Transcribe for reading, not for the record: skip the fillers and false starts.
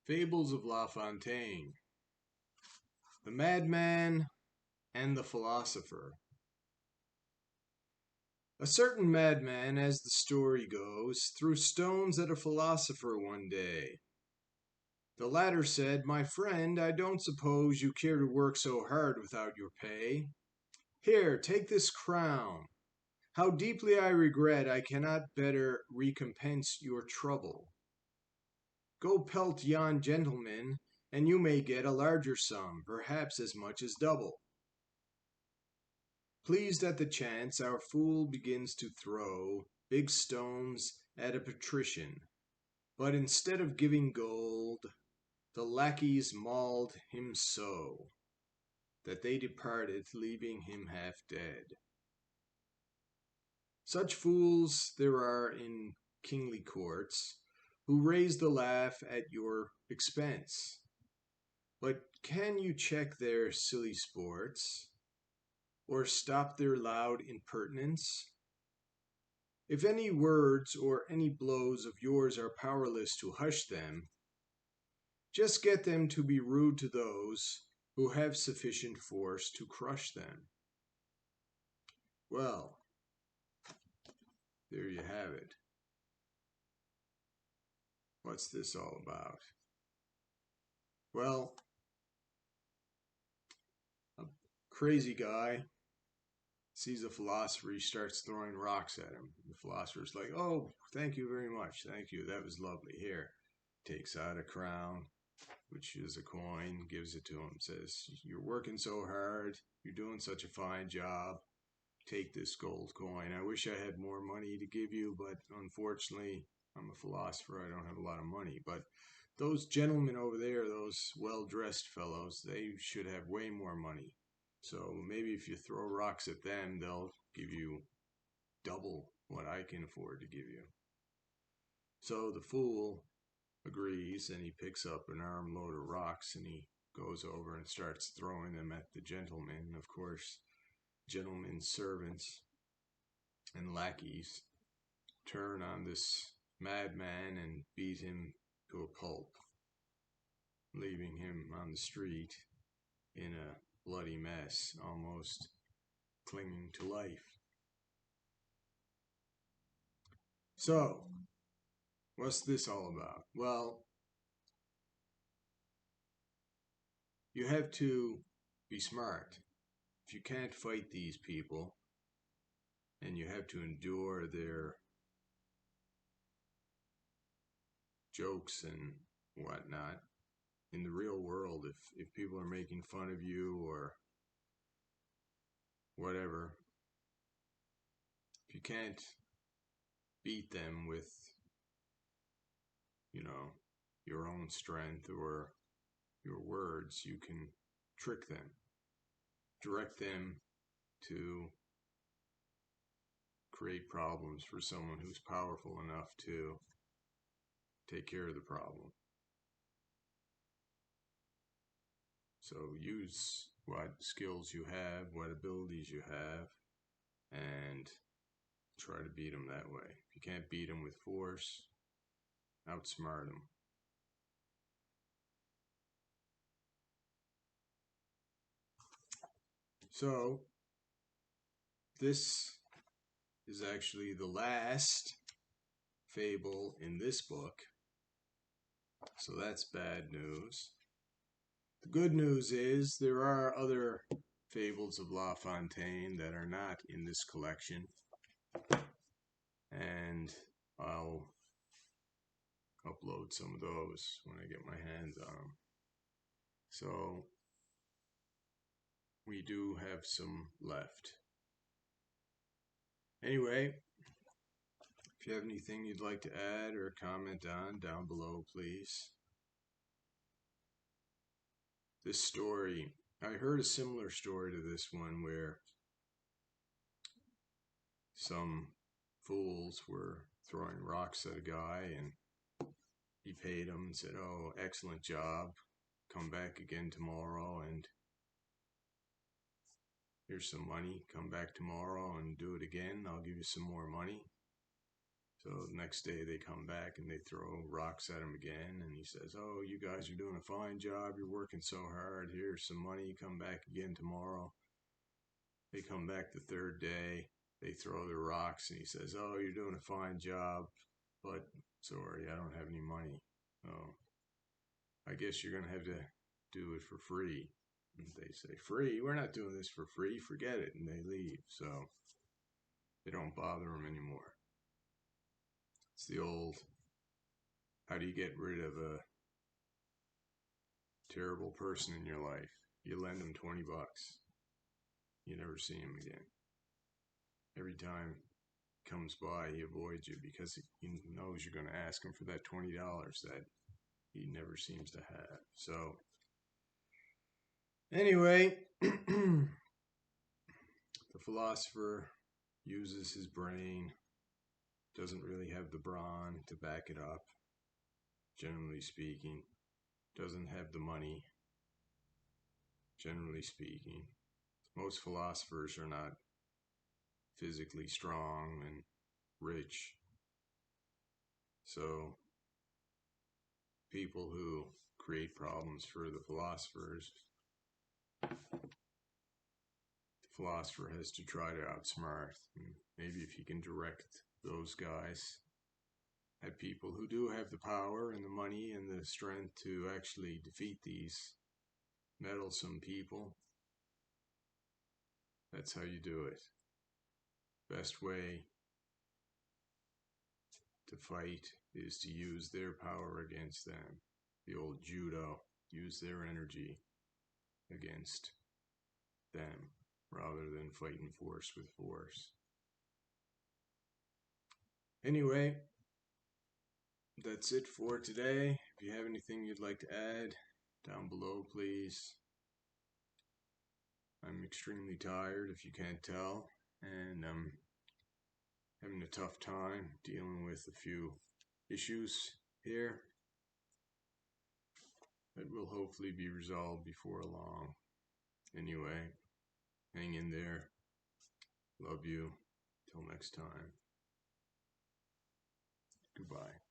Fables of La Fontaine. The Madman and the Philosopher. A certain madman, as the story goes, threw stones at a philosopher one day. The latter said, "My friend, I don't suppose you care to work so hard without your pay. Here, take this crown. How deeply I regret I cannot better recompense your trouble. Go pelt yon gentleman, and you may get a larger sum, perhaps as much as double." Pleased at the chance, our fool begins to throw big stones at a patrician, but instead of giving gold, the lackeys mauled him so that they departed, leaving him half dead. Such fools there are in kingly courts, who raise the laugh at your expense. But can you check their silly sports, or stop their loud impertinence? If any words or any blows of yours are powerless to hush them, just get them to be rude to those who have sufficient force to crush them. Well, there you have it. What's this all about? Well, a crazy guy sees a philosopher, he starts throwing rocks at him. The philosopher's like, "Oh, thank you very much. Thank you. That was lovely. Here." Takes out a crown, which is a coin, gives it to him, says, "You're working so hard. You're doing such a fine job. Take this gold coin. I wish I had more money to give you, but unfortunately, I'm a philosopher. I don't have a lot of money. But those gentlemen over there, those well-dressed fellows, they should have way more money. So maybe if you throw rocks at them, they'll give you double what I can afford to give you." So the fool agrees, and he picks up an armload of rocks and he goes over and starts throwing them at the gentleman. Of course, gentlemen's servants and lackeys turn on this madman and beat him to a pulp, leaving him on the street in a bloody mess, almost clinging to life. So, what's this all about? Well, you have to be smart. If you can't fight these people, and you have to endure their jokes and whatnot, in the real world, if people are making fun of you or whatever, if you can't beat them with, your own strength or your words, you can trick them, direct them to create problems for someone who's powerful enough to take care of the problem. So use what skills you have, what abilities you have, and try to beat them that way. If you can't beat them with force, outsmart them. So, this is actually the last fable in this book. So that's bad news. The good news is there are other fables of La Fontaine that are not in this collection, and I'll upload some of those when I get my hands on them. So we do have some left. Anyway, if you have anything you'd like to add or comment on, down below, please. This story, I heard a similar story to this one where some fools were throwing rocks at a guy and he paid them and said, "Oh, excellent job. Come back again tomorrow and here's some money. Come back tomorrow and do it again. I'll give you some more money." So the next day they come back and they throw rocks at him again. And he says, "Oh, you guys are doing a fine job. You're working so hard. Here's some money. Come back again tomorrow." They come back the third day. They throw the rocks and he says, "Oh, you're doing a fine job, but sorry, I don't have any money. Oh, I guess you're going to have to do it for free." And they say, "Free? We're not doing this for free. Forget it." And they leave. So they don't bother him anymore. It's the old, how do you get rid of a terrible person in your life? You lend him 20 bucks. You never see him again. Every time he comes by, he avoids you because he knows you're going to ask him for that $20 that he never seems to have. So, anyway, the philosopher uses his brain, doesn't really have the brawn to back it up, generally speaking, doesn't have the money, generally speaking. Most philosophers are not physically strong and rich. So, people who create problems for the philosophers, the philosopher has to try to outsmart. And maybe if he can direct those guys at people who do have the power and the money and the strength to actually defeat these meddlesome people, that's how you do it. Best way to fight is to use their power against them. The old judo, use their energy against them rather than fighting force with force. Anyway, that's it for today. If you have anything you'd like to add, down below, please. I'm extremely tired, if you can't tell, and I'm having a tough time dealing with a few issues here that will hopefully be resolved before long. Anyway, hang in there. Love you. Till next time. Goodbye.